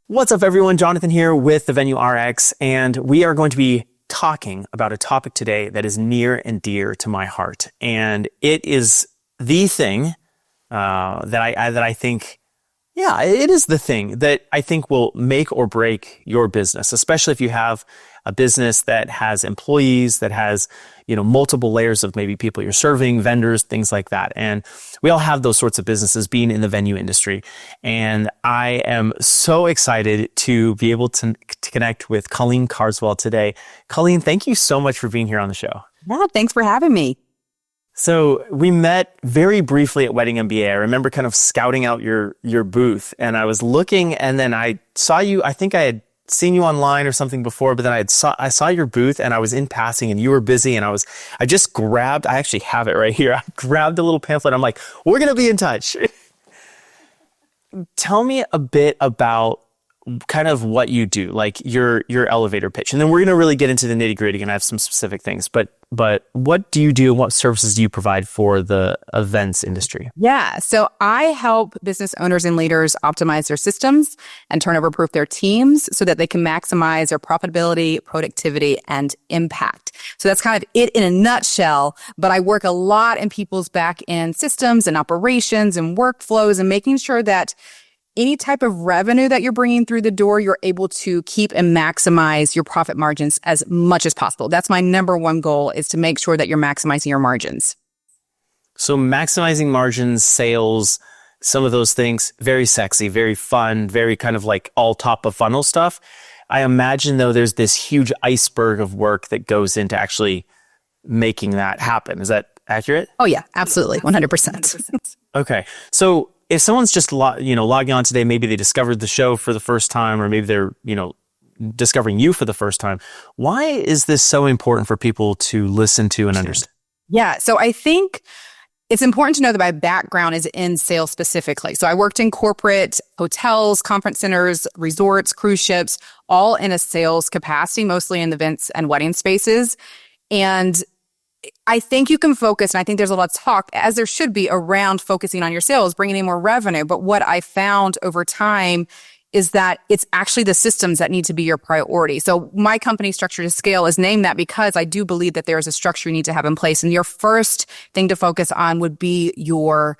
What's up, everyone? Jonathan here with the Venue RX, and we are going to be talking about a topic today that is near and dear to my heart. And it is the thing that I think, it is the thing that I think will make or break your business, especially if you have a business that has employees, that has, multiple layers of maybe people you're serving, vendors, things like that. And we all have those sorts of businesses being in the venue industry. And I am so excited to be able to connect with Colleen Carswell today. Colleen, thank you so much for being here on the show. Yeah, thanks for having me. So we met very briefly at Wedding MBA. I remember kind of scouting out your booth, and I was looking, and then I saw you. I think I had seen you online or something before, but then I saw your booth, and I was in passing, and you were busy, and I actually have it right here. I grabbed a little pamphlet. I'm like, we're gonna be in touch. Tell me a bit about kind of what you do, like your elevator pitch, and then we're gonna really get into the nitty gritty, and I have some specific things. But what do you do, and what services do you provide for the events industry? Yeah, so I help business owners and leaders optimize their systems and turnover-proof their teams so that they can maximize their profitability, productivity, and impact. So that's kind of it in a nutshell. But I work a lot in people's back-end systems and operations and workflows and making sure that any type of revenue that you're bringing through the door, you're able to keep and maximize your profit margins as much as possible. That's my number one goal, is to make sure that you're maximizing your margins. So maximizing margins, sales, some of those things, very sexy, very fun, very kind of like all top of funnel stuff. I imagine though there's this huge iceberg of work that goes into actually making that happen. Is that accurate? Oh yeah, absolutely. 100%. Okay. So if someone's just logging on today, maybe they discovered the show for the first time, or maybe they're discovering you for the first time. Why is this so important for people to listen to and understand? Yeah, so I think it's important to know that my background is in sales specifically. So I worked in corporate hotels, conference centers, resorts, cruise ships, all in a sales capacity, mostly in the events and wedding spaces. And I think you can focus, and I think there's a lot of talk, as there should be, around focusing on your sales, bringing in more revenue. But what I found over time is that it's actually the systems that need to be your priority. So my company, Structure to Scale, is named that because I do believe that there is a structure you need to have in place. And your first thing to focus on would be your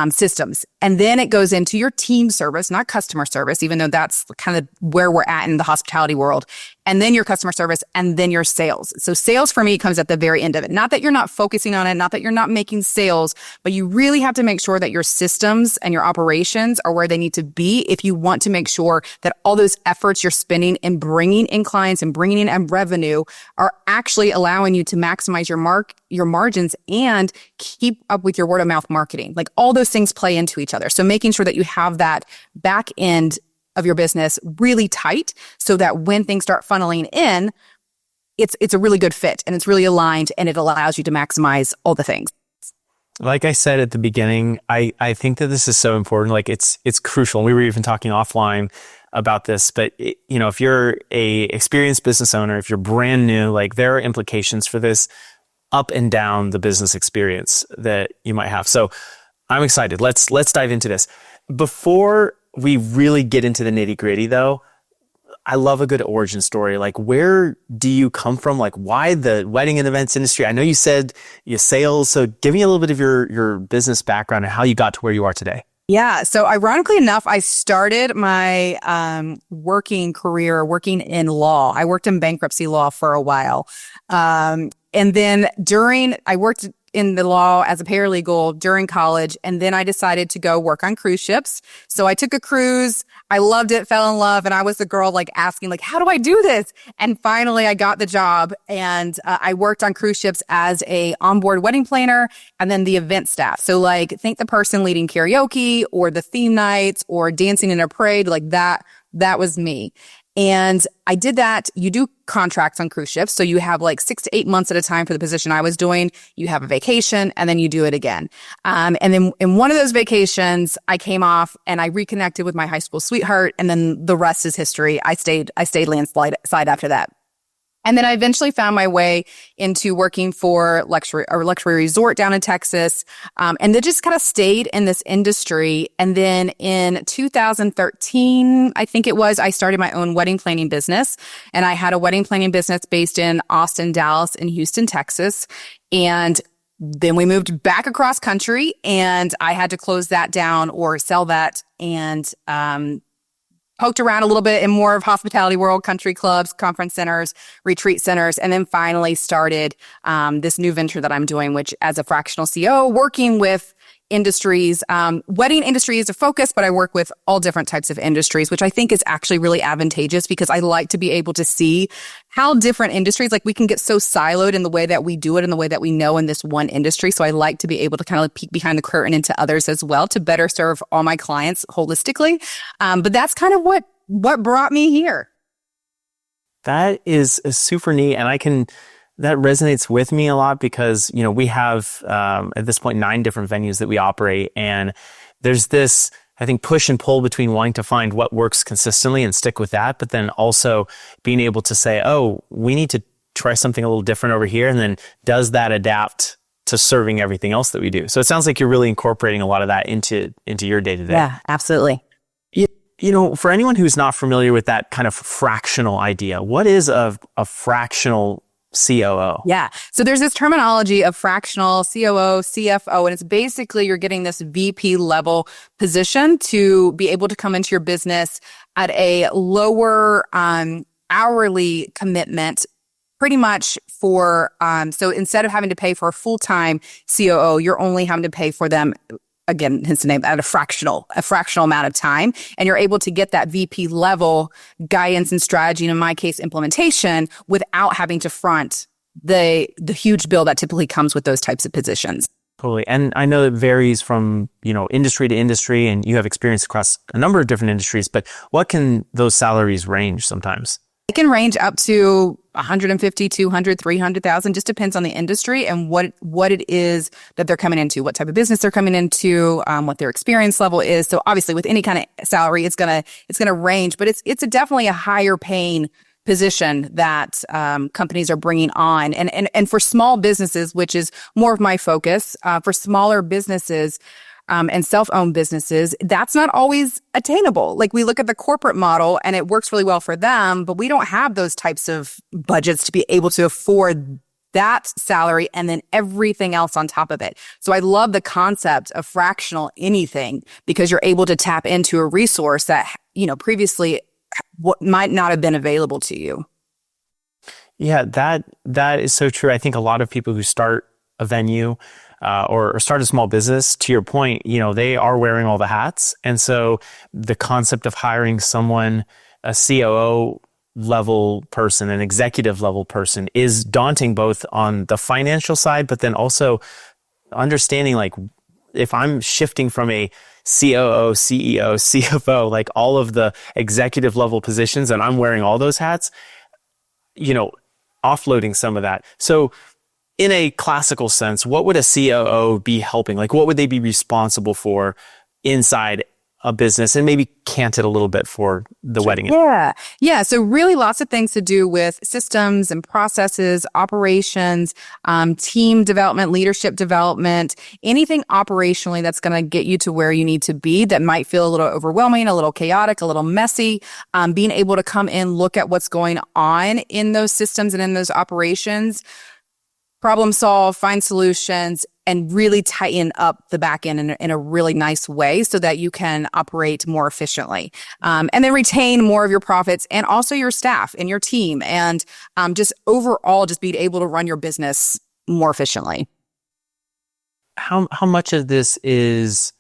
systems. And then it goes into your team service, not customer service, even though that's kind of where we're at in the hospitality world. And then your customer service, and then your sales. So sales for me comes at the very end of it. Not that you're not focusing on it, not that you're not making sales, but you really have to make sure that your systems and your operations are where they need to be if you want to make sure that all those efforts you're spending in bringing in clients and bringing in revenue are actually allowing you to maximize your margins and keep up with your word of mouth marketing. Like all those things play into each other. So making sure that you have that back end of your business really tight so that when things start funneling in, it's a really good fit and it's really aligned and it allows you to maximize all the things. Like I said at the beginning, I think that this is so important. Like it's crucial. And we were even talking offline about this, but if you're a experienced business owner, if you're brand new, like there are implications for this up and down the business experience that you might have. So I'm excited. Let's dive into this. Before we really get into the nitty gritty though, I love a good origin story. Like, where do you come from? Like, why the wedding and events industry? I know you said you sales, so give me a little bit of your business background and how you got to where you are today. Yeah. So ironically enough, I started my working career working in law. I worked in bankruptcy law for a while. And then I worked in the law as a paralegal during college. And then I decided to go work on cruise ships. So I took a cruise. I loved it, fell in love. And I was the girl like asking like, how do I do this? And finally I got the job and I worked on cruise ships as a onboard wedding planner and then the event staff. So like think the person leading karaoke or the theme nights or dancing in a parade, like that was me. And I did that. You do contracts on cruise ships. So you have like 6 to 8 months at a time for the position I was doing. You have a vacation and then you do it again. And then in one of those vacations, I came off and I reconnected with my high school sweetheart. And then the rest is history. I stayed landslide after that. And then I eventually found my way into working for a luxury resort down in Texas. And then just kind of stayed in this industry. And then in 2013, I think it was, I started my own wedding planning business. And I had a wedding planning business based in Austin, Dallas, and Houston, Texas. And then we moved back across country and I had to close that down or sell that, and poked around a little bit in more of hospitality world, country clubs, conference centers, retreat centers, and then finally started this new venture that I'm doing, which as a fractional CEO, working with industries. Wedding industry is a focus, but I work with all different types of industries, which I think is actually really advantageous because I like to be able to see how different industries, like we can get so siloed in the way that we do it and the way that we know in this one industry. So I like to be able to kind of like peek behind the curtain into others as well to better serve all my clients holistically. But that's kind of what brought me here. That is super neat. And that resonates with me a lot because, we have, at this point, 9 different venues that we operate. And there's this, I think, push and pull between wanting to find what works consistently and stick with that, but then also being able to say, oh, we need to try something a little different over here. And then does that adapt to serving everything else that we do? So it sounds like you're really incorporating a lot of that into your day to day. Yeah, absolutely. For anyone who's not familiar with that kind of fractional idea, what is a fractional COO? Yeah. So there's this terminology of fractional, COO, CFO, and it's basically you're getting this VP level position to be able to come into your business at a lower hourly commitment, pretty much for, so instead of having to pay for a full-time COO, you're only having to pay for them, again, hence the name, at a fractional amount of time. And you're able to get that VP level guidance and strategy, and in my case, implementation, without having to front the huge bill that typically comes with those types of positions. Totally. And I know it varies from, industry to industry, and you have experience across a number of different industries, but what can those salaries range sometimes? It can range up to 150, 200, 300,000, just depends on the industry and what it is that they're coming into, what type of business they're coming into, what their experience level is. So obviously with any kind of salary, it's going to range, but it's definitely a higher paying position that companies are bringing on. And for small businesses, which is more of my focus, for smaller businesses, and self-owned businesses, that's not always attainable. Like we look at the corporate model and it works really well for them, but we don't have those types of budgets to be able to afford that salary and then everything else on top of it. So I love the concept of fractional anything because you're able to tap into a resource that, previously what might not have been available to you. Yeah, that is so true. I think a lot of people who start a venue or start a small business, to your point, they are wearing all the hats. And so the concept of hiring someone, a COO level person, an executive level person, is daunting both on the financial side, but then also understanding, like, if I'm shifting from a COO, CEO, CFO, like all of the executive level positions, and I'm wearing all those hats, offloading some of that. So in a classical sense, what would a COO be helping? Like, what would they be responsible for inside a business, and maybe cant it a little bit for the wedding? Yeah. So really lots of things to do with systems and processes, operations, team development, leadership development, anything operationally that's going to get you to where you need to be that might feel a little overwhelming, a little chaotic, a little messy. Being able to come in, look at what's going on in those systems and in those operations, problem solve, find solutions, and really tighten up the back end in a really nice way so that you can operate more efficiently. And then retain more of your profits and also your staff and your team, and just overall just be able to run your business more efficiently. How much of this is,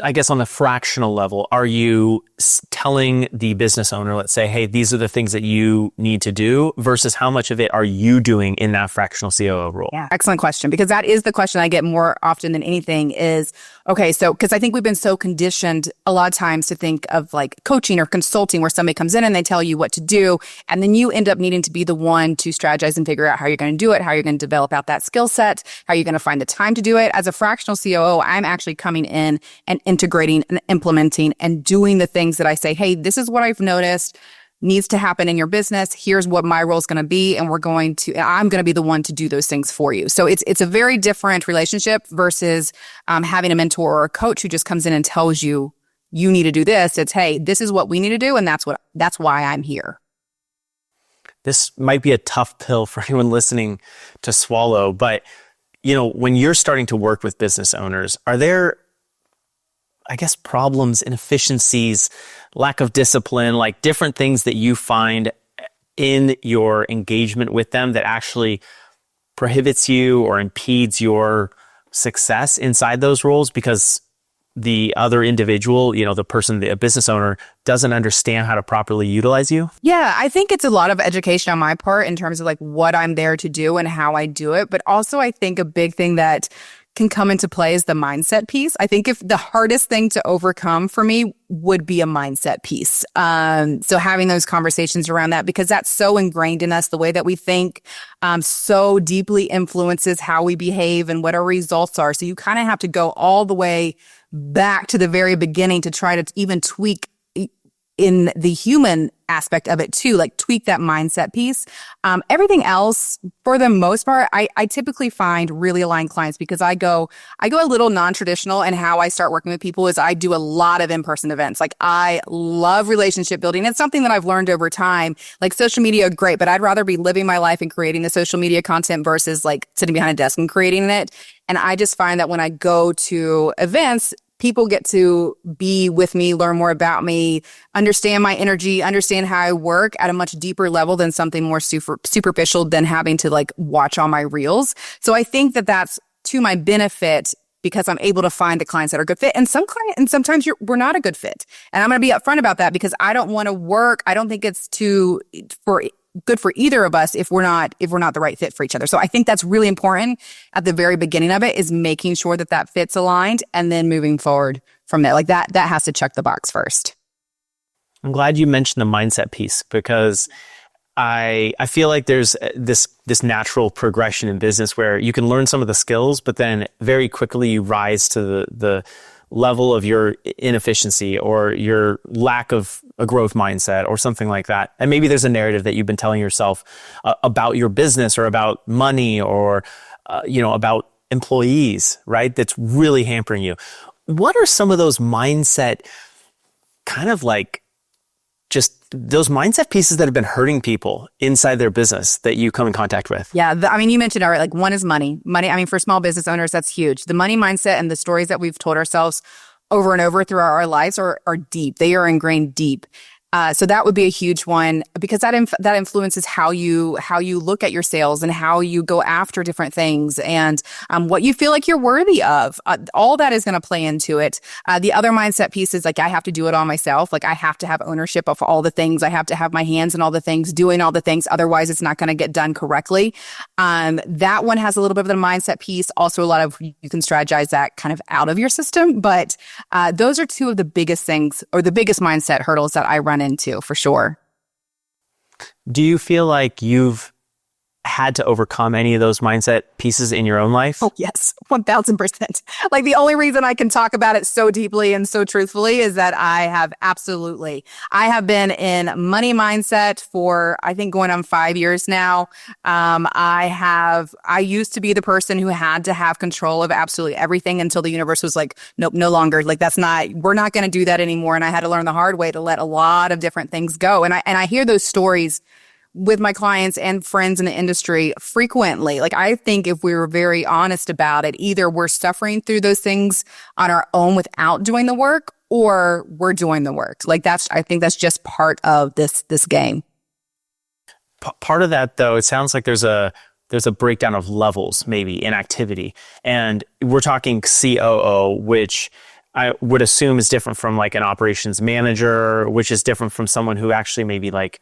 I guess, on the fractional level, are you telling the business owner, let's say, hey, these are the things that you need to do, versus how much of it are you doing in that fractional COO role? Yeah, excellent question, because that is the question I get more often than anything is, okay, so because I think we've been so conditioned a lot of times to think of like coaching or consulting where somebody comes in and they tell you what to do, and then you end up needing to be the one to strategize and figure out how you're going to do it, how you're going to develop out that skill set, how you're going to find the time to do it. As a fractional COO, I'm actually coming in and integrating and implementing and doing the things that I say, hey, this is what I've noticed. needs to happen in your business. Here's what my role is going to be. And I'm going to be the one to do those things for you. So it's a very different relationship versus having a mentor or a coach who just comes in and tells you, you need to do this. It's, hey, this is what we need to do. And that's why I'm here. This might be a tough pill for anyone listening to swallow, but when you're starting to work with business owners, are there, I guess, problems, inefficiencies, lack of discipline, like different things that you find in your engagement with them that actually prohibits you or impedes your success inside those roles because the other individual, the person, a business owner, doesn't understand how to properly utilize you? Yeah, I think it's a lot of education on my part in terms of like what I'm there to do and how I do it. But also I think a big thing that can come into play is the mindset piece. I think if the hardest thing to overcome for me would be a mindset piece. So having those conversations around that, because that's so ingrained in us, the way that we think so deeply influences how we behave and what our results are. So you kind of have to go all the way back to the very beginning to try to even tweak in the human aspect of it too, like tweak that mindset piece. Everything else, for the most part, I typically find really aligned clients because I go a little non-traditional, and how I start working with people is I do a lot of in-person events. Like I love relationship building. It's something that I've learned over time. Like social media, great, but I'd rather be living my life and creating the social media content versus like sitting behind a desk and creating it. And I just find that when I go to events, people get to be with me, learn more about me, understand my energy, understand how I work at a much deeper level than something more superficial than having to like watch all my reels. So I think that that's to my benefit because I'm able to find the clients that are a good fit. And sometimes we're not a good fit. And I'm going to be upfront about that because I don't want to work. I don't think it's good for either of us if we're not the right fit for each other. So I think that's really important at the very beginning of it, is making sure that fit's aligned and then moving forward from there. Like that has to check the box first. I'm glad you mentioned the mindset piece because I feel like there's this natural progression in business where you can learn some of the skills, but then very quickly you rise to the level of your inefficiency or your lack of a growth mindset or something like that. And maybe there's a narrative that you've been telling yourself about your business or about money or, about employees, right? That's really hampering you. What are some of those mindset kind of like just those mindset pieces that have been hurting people inside their business that you come in contact with? Yeah. You mentioned already, like one is money. Money, for small business owners, that's huge. The money mindset and the stories that we've told ourselves over and over throughout our lives are deep. They are ingrained deep. So that would be a huge one because that influences how you look at your sales and how you go after different things and what you feel like you're worthy of. All that is going to play into it. The other mindset piece is like I have to do it all myself. Like I have to have ownership of all the things. I have to have my hands in all the things, doing all the things. Otherwise, it's not going to get done correctly. That one has a little bit of the mindset piece. Also, a lot of you can strategize that kind of out of your system. But those are two of the biggest things or the biggest mindset hurdles that I run into for sure. Do you feel like you've had to overcome any of those mindset pieces in your own life? Oh, yes, 1000%. Like the only reason I can talk about it so deeply and so truthfully is that I have been in money mindset for, I think, going on 5 years now. I used to be the person who had to have control of absolutely everything until the universe was like, nope, no longer. Like we're not going to do that anymore. And I had to learn the hard way to let a lot of different things go. And I hear those stories with my clients and friends in the industry frequently. Like I think if we were very honest about it, either we're suffering through those things on our own without doing the work, or we're doing the work. Like I think that's just part of this game. Part of that though, it sounds like there's a breakdown of levels maybe in activity. And we're talking COO, which I would assume is different from like an operations manager, which is different from someone who actually maybe like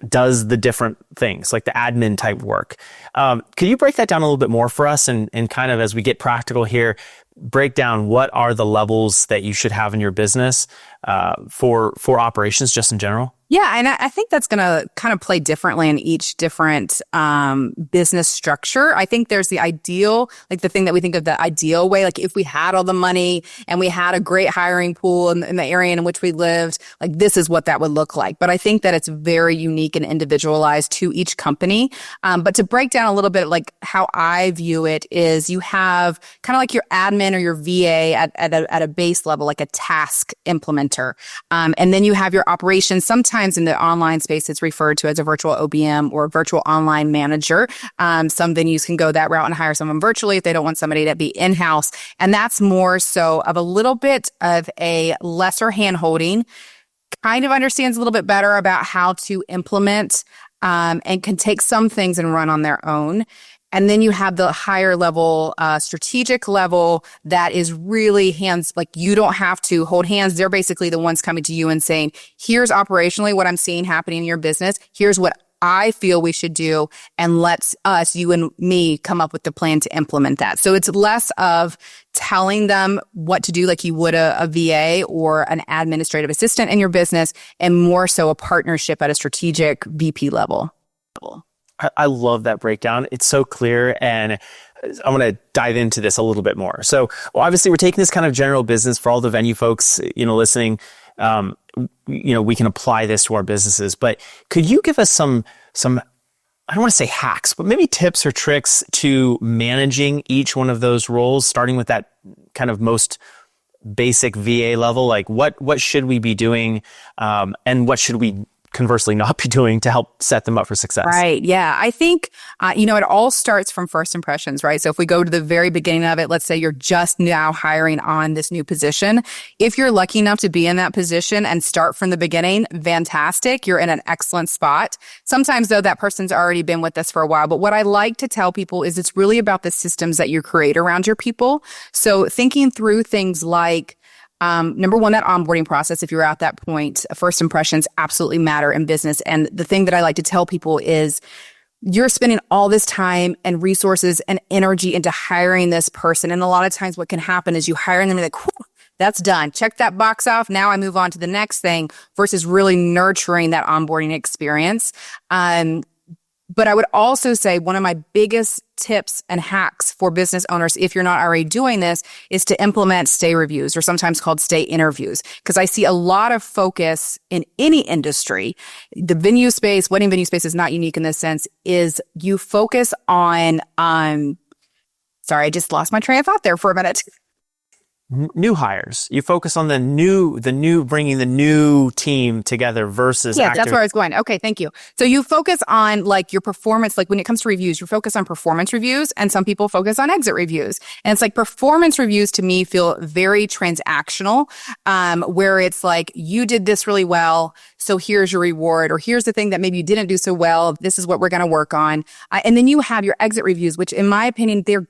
does the different things, like the admin type work. Could you break that down a little bit more for us and kind of as we get practical here, break down what are the levels that you should have in your business for operations just in general? Yeah, and I think that's going to kind of play differently in each different business structure. I think there's the ideal, like the thing that we think of the ideal way, like if we had all the money and we had a great hiring pool in the area in which we lived, like this is what that would look like. But I think that it's very unique and individualized to each company. But to break down a little bit, like how I view it is you have kind of like your admin or your VA at a base level, like a task implementer. And then you have your operations. Sometimes in the online space, it's referred to as a virtual OBM or virtual online manager. Some venues can go that route and hire someone virtually if they don't want somebody to be in-house. And that's more so of a little bit of a lesser hand-holding, kind of understands a little bit better about how to implement and can take some things and run on their own. And then you have the higher level, strategic level that is really hands, like you don't have to hold hands. They're basically the ones coming to you and saying, here's operationally what I'm seeing happening in your business. Here's what I feel we should do. And let's you and me, come up with the plan to implement that. So it's less of telling them what to do like you would a VA or an administrative assistant in your business, and more so a partnership at a strategic VP level. I love that breakdown. It's so clear, and I want to dive into this a little bit more. So obviously we're taking this kind of general business for all the venue folks, listening. We can apply this to our businesses, but could you give us some, I don't want to say hacks, but maybe tips or tricks to managing each one of those roles, starting with that kind of most basic VA level? Like what should we be doing? And what should we conversely not be doing to help set them up for success? Right. Yeah. I think, it all starts from first impressions, right? So if we go to the very beginning of it, let's say you're just now hiring on this new position. If you're lucky enough to be in that position and start from the beginning, fantastic. You're in an excellent spot. Sometimes though, that person's already been with us for a while. But what I like to tell people is it's really about the systems that you create around your people. So thinking through things like, number one, that onboarding process, if you're at that point, first impressions absolutely matter in business. And the thing that I like to tell people is you're spending all this time and resources and energy into hiring this person. And a lot of times what can happen is you hire them and like, that's done. Check that box off. Now I move on to the next thing versus really nurturing that onboarding experience. But I would also say one of my biggest tips and hacks for business owners, if you're not already doing this, is to implement stay reviews, or sometimes called stay interviews. Because I see a lot of focus in any industry. The venue space, wedding venue space is not unique in this sense, is you focus on, sorry, I just lost my train of thought there for a minute. New hires. You focus on the new, bringing the new team together versus that's where I was going. Okay, thank you. So you focus on like your performance, like when it comes to reviews, you focus on performance reviews, and some people focus on exit reviews. And it's like performance reviews to me feel very transactional, where it's like, you did this really well, so here's your reward, or here's the thing that maybe you didn't do so well, this is what we're going to work on. And then you have your exit reviews, which in my opinion, they're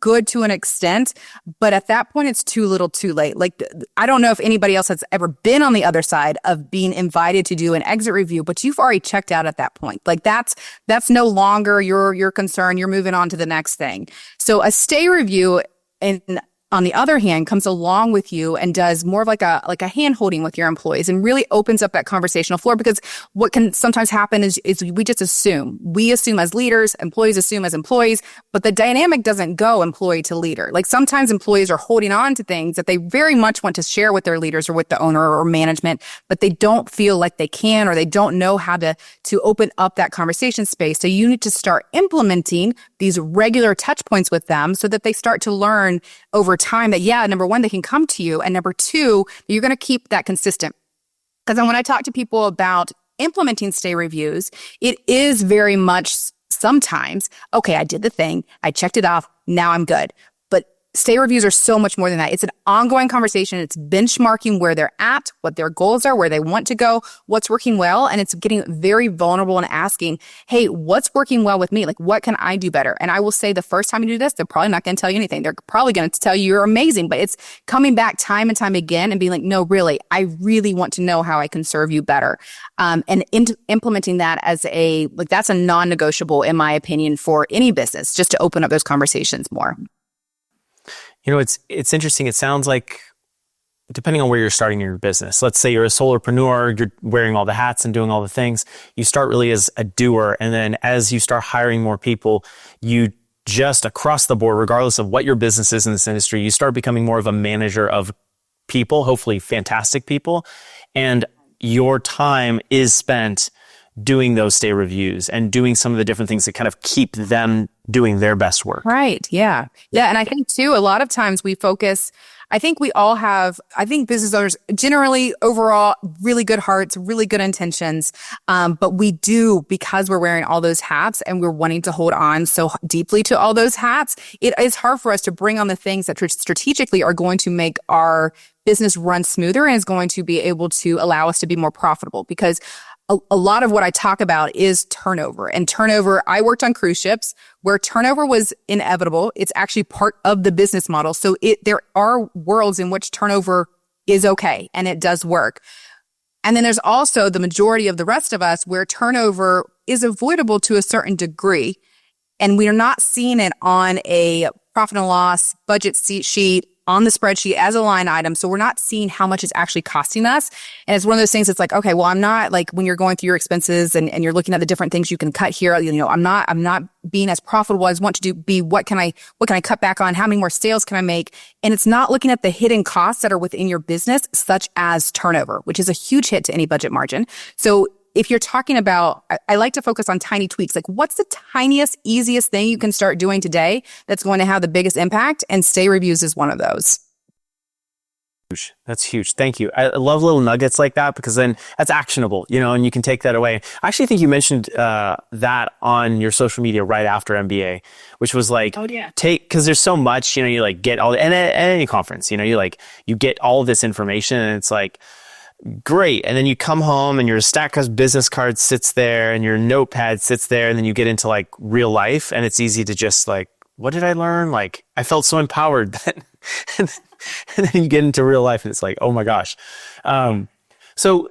good to an extent, but at that point, it's too little too late. Like, I don't know if anybody else has ever been on the other side of being invited to do an exit review, but you've already checked out at that point. Like that's no longer your concern. You're moving on to the next thing. So a stay review, and on the other hand, comes along with you and does more of like a hand holding with your employees and really opens up that conversational floor. Because what can sometimes happen is we just assume. We assume as leaders, employees assume as employees, but the dynamic doesn't go employee to leader. Like sometimes employees are holding on to things that they very much want to share with their leaders or with the owner or management, but they don't feel like they can, or they don't know how to open up that conversation space. So you need to start implementing these regular touch points with them so that they start to learn over time that, number one, they can come to you. And number two, you're going to keep that consistent. Because when I talk to people about implementing stay reviews, it is very much sometimes, okay, I did the thing, I checked it off, now I'm good. But stay reviews are so much more than that. It's an ongoing conversation. It's benchmarking where they're at, what their goals are, where they want to go, what's working well. And it's getting very vulnerable and asking, hey, what's working well with me? Like, what can I do better? And I will say the first time you do this, they're probably not going to tell you anything. They're probably going to tell you you're amazing, but it's coming back time and time again and being like, no, really, I really want to know how I can serve you better. And implementing that as that's a non-negotiable, in my opinion, for any business, just to open up those conversations more. It's interesting. It sounds like depending on where you're starting your business. Let's say you're a solopreneur, you're wearing all the hats and doing all the things. You start really as a doer. And then as you start hiring more people, you just across the board, regardless of what your business is in this industry, you start becoming more of a manager of people, hopefully fantastic people. And your time is spent doing those stay reviews and doing some of the different things that kind of keep them doing their best work. Right. Yeah. Yeah. And I think too, a lot of times we focus, I think business owners generally overall, really good hearts, really good intentions. But we do, because we're wearing all those hats and we're wanting to hold on so deeply to all those hats, it is hard for us to bring on the things that strategically are going to make our business run smoother and is going to be able to allow us to be more profitable. Because a lot of what I talk about is turnover. And turnover, I worked on cruise ships where turnover was inevitable. It's actually part of the business model. So there are worlds in which turnover is okay and it does work. And then there's also the majority of the rest of us where turnover is avoidable to a certain degree. And we are not seeing it on a profit and loss budget sheet on the spreadsheet as a line item. So we're not seeing how much it's actually costing us. And it's one of those things that's like, okay, well, I'm not like when you're going through your expenses and you're looking at the different things you can cut here, I'm not being as profitable as I want to be. What can I cut back on? How many more sales can I make? And it's not looking at the hidden costs that are within your business, such as turnover, which is a huge hit to any budget margin. So if you're talking about, I like to focus on tiny tweaks. Like what's the tiniest, easiest thing you can start doing today that's going to have the biggest impact? And stay reviews is one of those. That's huge. Thank you. I love little nuggets like that because then that's actionable, and you can take that away. I actually think you mentioned that on your social media right after MBA, which was like, because there's so much, you like get all, and at any conference, you get all of this information and it's like, great. And then you come home and your stack of business cards sits there and your notepad sits there. And then you get into like real life and it's easy to just like, what did I learn? Like I felt so empowered then. and then you get into real life and it's like, oh my gosh. So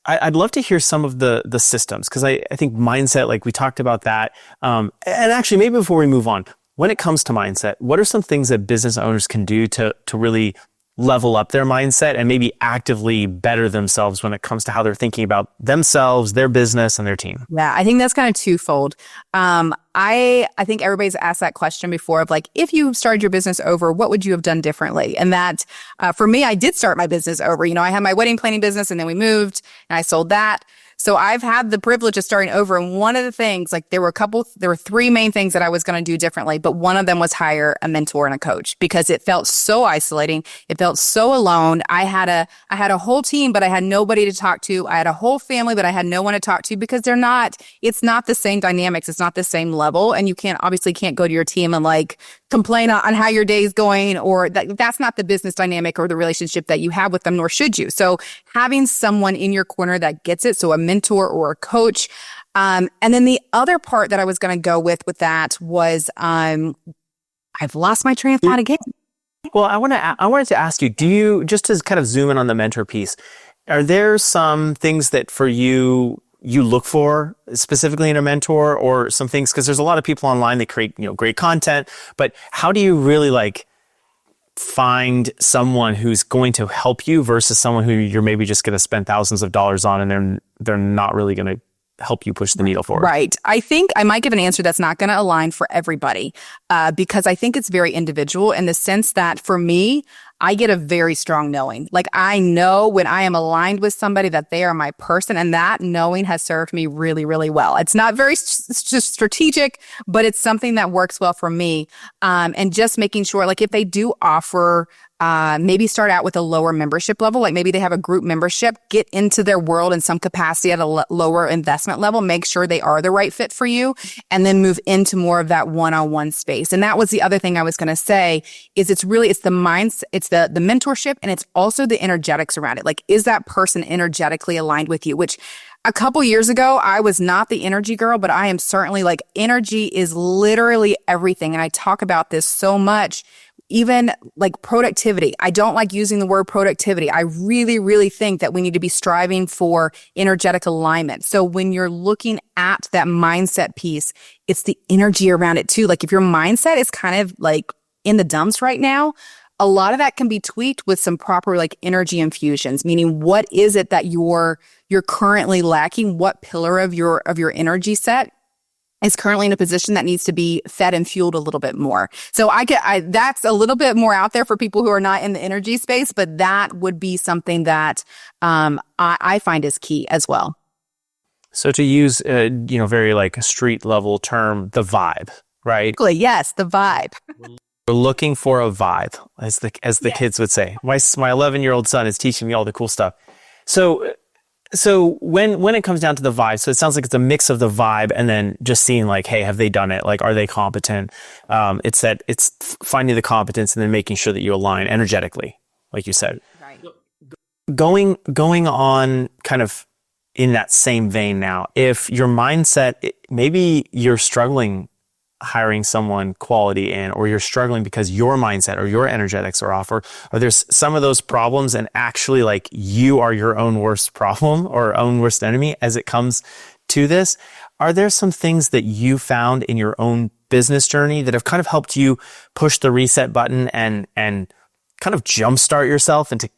I'd love to hear some of the systems because I think mindset, like we talked about that. And actually maybe before we move on, when it comes to mindset, what are some things that business owners can do to really level up their mindset and maybe actively better themselves when it comes to how they're thinking about themselves, their business, and their team? Yeah, I think that's kind of twofold. I think everybody's asked that question before of like, if you started your business over, what would you have done differently? And that, for me, I did start my business over. I had my wedding planning business and then we moved and I sold that. So I've had the privilege of starting over. And one of the things, like there were three main things that I was going to do differently, but one of them was hire a mentor and a coach because it felt so isolating. It felt so alone. I had a whole team, but I had nobody to talk to. I had a whole family, but I had no one to talk to because it's not the same dynamics. It's not the same level. And you obviously can't go to your team and like complain on how your day is going, or that's not the business dynamic or the relationship that you have with them, nor should you. So having someone in your corner that gets it, so a mentor or a coach. And then the other part that I was going to go with that was, I've lost my train of thought again. Well, I wanted to ask you, do you, just to kind of zoom in on the mentor piece, are there some things that for you look for specifically in a mentor, or some things, because there's a lot of people online that create, great content, but how do you really like find someone who's going to help you versus someone who you're maybe just going to spend thousands of dollars on and they're not really going to help you push the needle forward? Right. I think I might give an answer that's not going to align for everybody because I think it's very individual in the sense that for me, I get a very strong knowing. Like I know when I am aligned with somebody that they are my person, and that knowing has served me really, really well. It's not very strategic, but it's something that works well for me. And just making sure, like if they do offer maybe start out with a lower membership level, like maybe they have a group membership, get into their world in some capacity at a lower investment level, make sure they are the right fit for you, and then move into more of that one-on-one space. And that was the other thing I was going to say is it's the mindset, it's the mentorship, and it's also the energetics around it. Like, is that person energetically aligned with you? Which a couple years ago, I was not the energy girl, but I am certainly like energy is literally everything. And I talk about this so much. Even like productivity. I don't like using the word productivity. I really, really think that we need to be striving for energetic alignment. So when you're looking at that mindset piece, it's the energy around it too. Like if your mindset is kind of like in the dumps right now, a lot of that can be tweaked with some proper like energy infusions, meaning what is it that you're currently lacking? What pillar of your energy set is currently in a position that needs to be fed and fueled a little bit more. So that's a little bit more out there for people who are not in the energy space, but that would be something that I find is key as well. So to use very like a street level term, the vibe, right? Yes, the vibe. We're looking for a vibe, as the kids would say. My 11-year-old son is teaching me all the cool stuff. So when it comes down to the vibe, so it sounds like it's a mix of the vibe and then just seeing like, hey, have they done it? Like, are they competent? It's finding the competence and then making sure that you align energetically, like you said. Right. Going on kind of in that same vein now, if your mindset, maybe you're struggling hiring someone quality in, or you're struggling because your mindset or your energetics are off, or there's some of those problems and actually like you are your own worst problem or own worst enemy as it comes to this. Are there some things that you found in your own business journey that have kind of helped you push the reset button and kind of jumpstart yourself into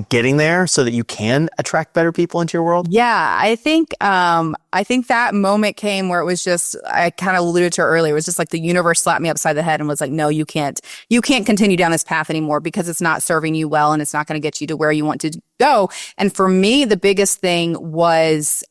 getting there so that you can attract better people into your world? Yeah, I think that moment came where it was just, I kind of alluded to earlier, it was just like the universe slapped me upside the head and was like, no, you can't continue down this path anymore because it's not serving you well and it's not going to get you to where you want to go. And for me, the biggest thing was,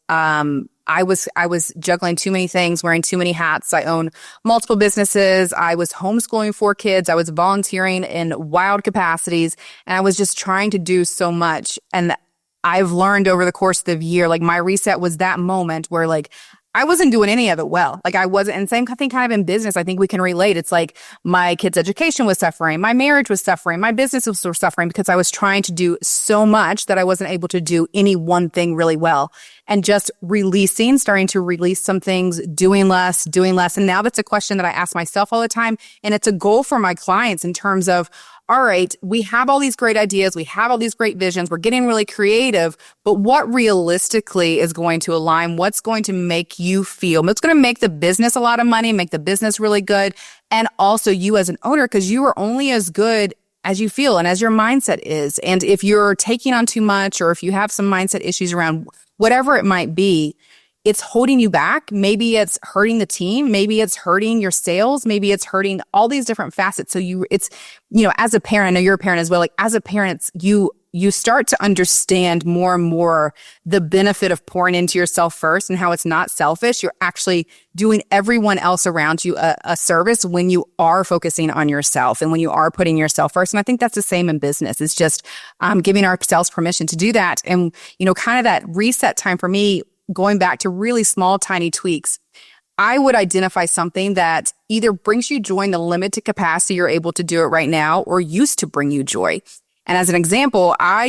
I was juggling too many things, wearing too many hats. I own multiple businesses. I was homeschooling 4 kids. I was volunteering in wild capacities, and I was just trying to do so much. And I've learned over the course of the year, like my reset was that moment where like I wasn't doing any of it well. Like I wasn't, and same thing kind of in business. I think we can relate. It's like my kids' education was suffering. My marriage was suffering. My business was suffering because I was trying to do so much that I wasn't able to do any one thing really well. And just starting to release some things, doing less. And now that's a question that I ask myself all the time. And it's a goal for my clients in terms of, all right, we have all these great ideas. We have all these great visions. We're getting really creative, but what realistically is going to align? What's going to make you feel? What's going to make the business a lot of money, make the business really good? And also you as an owner, because you are only as good as you feel and as your mindset is. And if you're taking on too much, or if you have some mindset issues around whatever it might be, it's holding you back. Maybe it's hurting the team. Maybe it's hurting your sales. Maybe it's hurting all these different facets. So as a parent, I know you're a parent as well. Like as a parent, you start to understand more and more the benefit of pouring into yourself first and how it's not selfish. You're actually doing everyone else around you a service when you are focusing on yourself and when you are putting yourself first. And I think that's the same in business. It's just giving ourselves permission to do that. And, kind of that reset time for me, going back to really small, tiny tweaks, I would identify something that either brings you joy in the limited capacity you're able to do it right now, or used to bring you joy. And as an example, I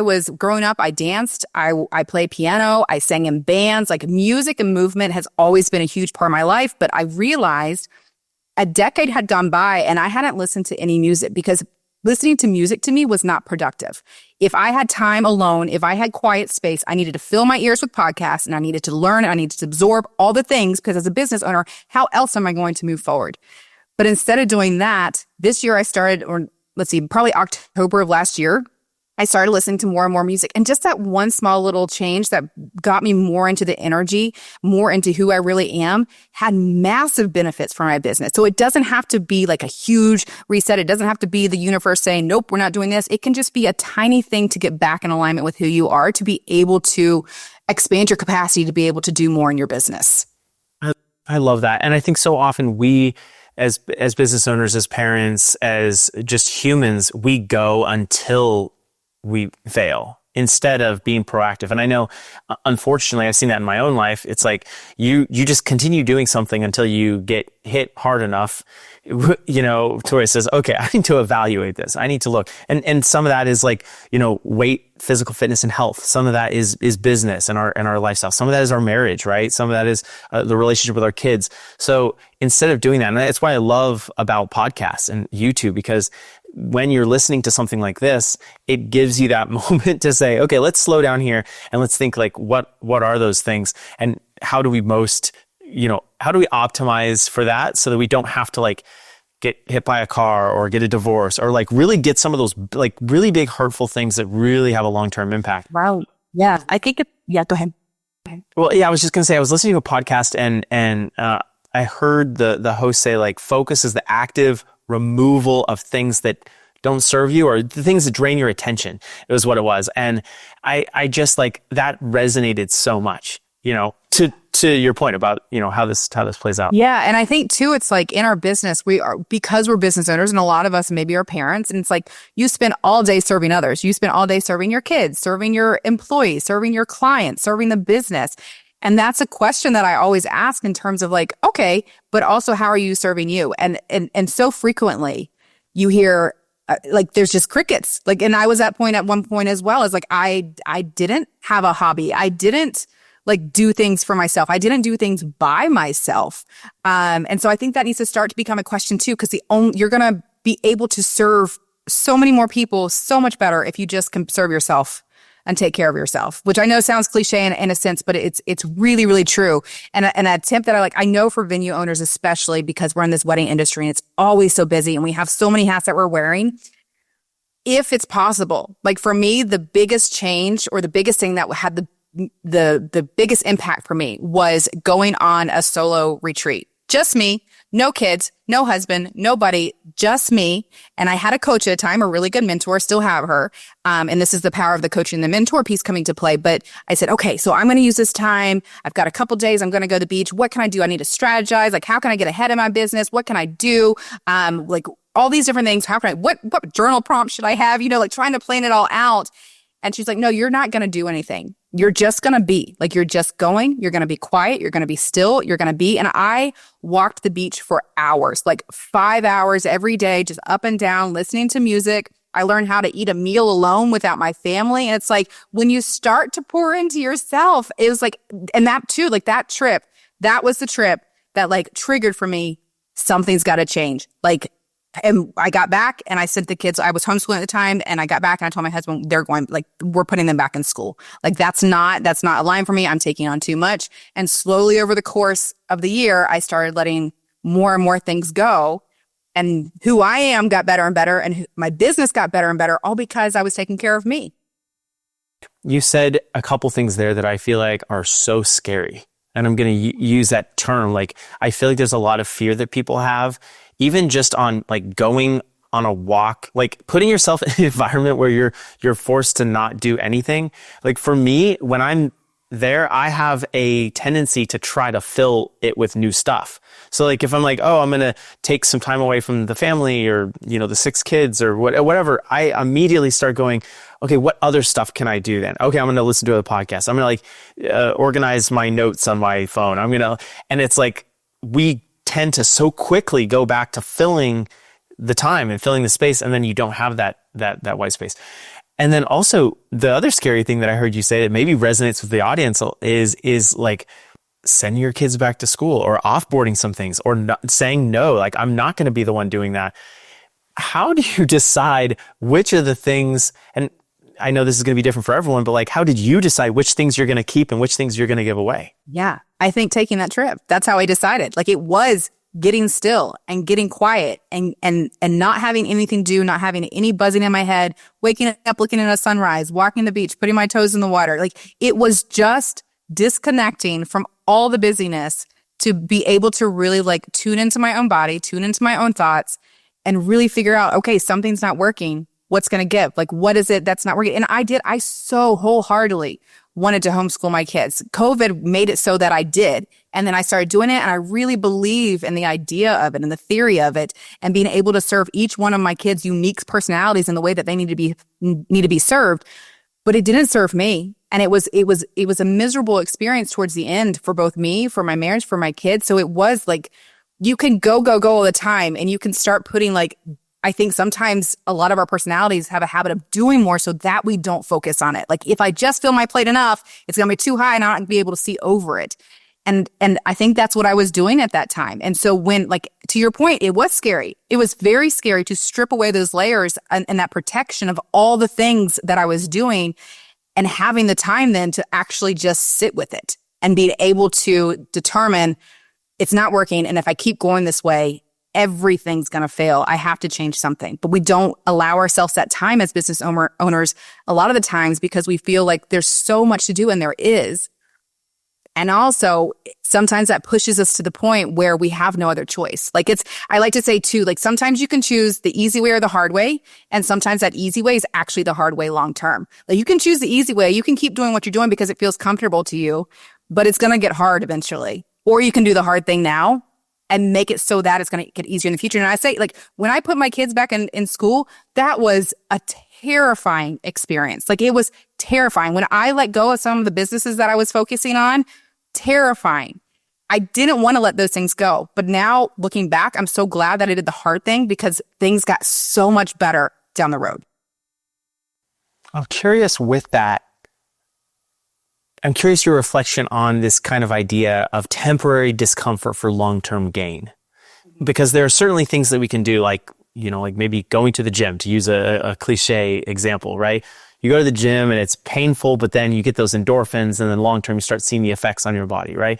was growing up, I danced, I played piano, I sang in bands. Like music and movement has always been a huge part of my life. But I realized a decade had gone by and I hadn't listened to any music because listening to music to me was not productive. If I had time alone, if I had quiet space, I needed to fill my ears with podcasts and I needed to learn, I needed to absorb all the things, because as a business owner, how else am I going to move forward? But instead of doing that, this year I started, probably October of last year, I started listening to more and more music. And just that one small little change that got me more into the energy, more into who I really am, had massive benefits for my business. So it doesn't have to be like a huge reset. It doesn't have to be the universe saying, nope, we're not doing this. It can just be a tiny thing to get back in alignment with who you are, to be able to expand your capacity to be able to do more in your business. I love that. And I think so often we, as business owners, as parents, as just humans, we go until we fail instead of being proactive. And I know, unfortunately, I've seen that in my own life. It's like you just continue doing something until you get hit hard enough, to where it says, okay, I need to evaluate this. I need to look. And some of that is like, weight, physical fitness and health. Some of that is business and our lifestyle. Some of that is our marriage, right? Some of that is the relationship with our kids. So instead of doing that, and that's why I love about podcasts and YouTube, because when you're listening to something like this, it gives you that moment to say, okay, let's slow down here and let's think like, what are those things? And how do we optimize for that so that we don't have to like get hit by a car or get a divorce or like really get some of those like really big hurtful things that really have a long-term impact. Wow. Yeah. I think go ahead. Well, yeah, I was just going to say, I was listening to a podcast and I heard the host say like focus is the active removal of things that don't serve you or the things that drain your attention. It was what it was. And I just like that resonated so much, to your point about, how this plays out. Yeah. And I think too, it's like in our business, because we're business owners and a lot of us maybe are parents, and it's like you spend all day serving others. You spend all day serving your kids, serving your employees, serving your clients, serving the business. And that's a question that I always ask in terms of like, okay, but also how are you serving you? And so frequently you hear like there's just crickets. Like, and I was at one point as well as like, I didn't have a hobby. I didn't like do things for myself. I didn't do things by myself. And so I think that needs to start to become a question too, because you're going to be able to serve so many more people so much better if you just can serve yourself and take care of yourself, which I know sounds cliche in a sense, but it's really, really true. And a tip that I know for venue owners, especially because we're in this wedding industry and it's always so busy and we have so many hats that we're wearing. If it's possible, like for me, the biggest change or the biggest thing that had the biggest impact for me was going on a solo retreat. Just me, no kids, no husband, nobody, just me. And I had a coach at a time, a really good mentor, still have her. And this is the power of the coaching and the mentor piece coming to play. But I said, okay, so I'm going to use this time. I've got a couple days. I'm going to go to the beach. What can I do? I need to strategize. Like, how can I get ahead of my business? What can I do? Like all these different things. How can I, what journal prompt should I have? Like trying to plan it all out. And she's like, no, you're not going to do anything. You're just going to be like, you're just going, you're going to be quiet. You're going to be still. You're going to be. And I walked the beach for hours, like 5 hours every day, just up and down, listening to music. I learned how to eat a meal alone without my family. And it's like, when you start to pour into yourself, it was like, and that too, like that trip, that was the trip that like triggered for me, something's got to change. Like, and I got back and I sent the kids, I was homeschooling at the time, and I got back and I told my husband, they're going, like, we're putting them back in school. Like, that's not a line for me. I'm taking on too much. And slowly over the course of the year, I started letting more and more things go. And who I am got better and better. And my business got better and better, all because I was taking care of me. You said a couple things there that I feel like are so scary. And I'm going to use that term. Like, I feel like there's a lot of fear that people have, even just on like going on a walk, like putting yourself in an environment where you're forced to not do anything. Like for me, when I'm there, I have a tendency to try to fill it with new stuff. So like if I'm like, oh, I'm going to take some time away from the family or, the 6 kids or whatever, I immediately start going, okay, what other stuff can I do then? Okay, I'm going to listen to a podcast. I'm going to organize my notes on my phone. And it's like, we tend to so quickly go back to filling the time and filling the space. And then you don't have that white space. And then also the other scary thing that I heard you say that maybe resonates with the audience is like sending your kids back to school or offboarding some things or not, saying no, like I'm not going to be the one doing that. How do you decide which of the things, and I know this is going to be different for everyone, but like, how did you decide which things you're going to keep and which things you're going to give away? Yeah, I think taking that trip, that's how I decided. Like it was getting still and getting quiet and not having anything to do, not having any buzzing in my head, waking up, looking at a sunrise, walking the beach, putting my toes in the water. Like it was just disconnecting from all the busyness to be able to really like tune into my own body, tune into my own thoughts, and really figure out, okay, something's not working. What's going to give? Like, what is it that's not working? And I so wholeheartedly wanted to homeschool my kids. COVID made it so that I did. And then I started doing it. And I really believe in the idea of it and the theory of it and being able to serve each one of my kids' unique personalities in the way that they need to be served. But it didn't serve me. And it was a miserable experience towards the end for both me, for my marriage, for my kids. So it was like, you can go all the time and you can start putting like, I think sometimes a lot of our personalities have a habit of doing more so that we don't focus on it. Like if I just fill my plate enough, it's going to be too high and I'm not going to be able to see over it. And I think that's what I was doing at that time. And so when, like, to your point, it was scary. It was very scary to strip away those layers and that protection of all the things that I was doing and having the time then to actually just sit with it and be able to determine it's not working. And if I keep going this way, everything's going to fail. I have to change something. But we don't allow ourselves that time as business owners a lot of the times because we feel like there's so much to do, and there is. And also, sometimes that pushes us to the point where we have no other choice. I like to say too, sometimes you can choose the easy way or the hard way. And sometimes that easy way is actually the hard way long term. You can choose the easy way. You can keep doing what you're doing because it feels comfortable to you, but it's going to get hard eventually. Or you can do the hard thing now and make it so that it's going to get easier in the future. And I say, when I put my kids back in school, that was a terrifying experience. It was terrifying. When I let go of some of the businesses that I was focusing on, terrifying. I didn't want to let those things go. But now looking back, I'm so glad that I did the hard thing because things got so much better down the road. I'm curious with that. I'm curious your reflection on this kind of idea of temporary discomfort for long-term gain. Because there are certainly things that we can do, like maybe going to the gym, to use a cliche example, right? You go to the gym and it's painful, but then you get those endorphins, and then long-term you start seeing the effects on your body, right?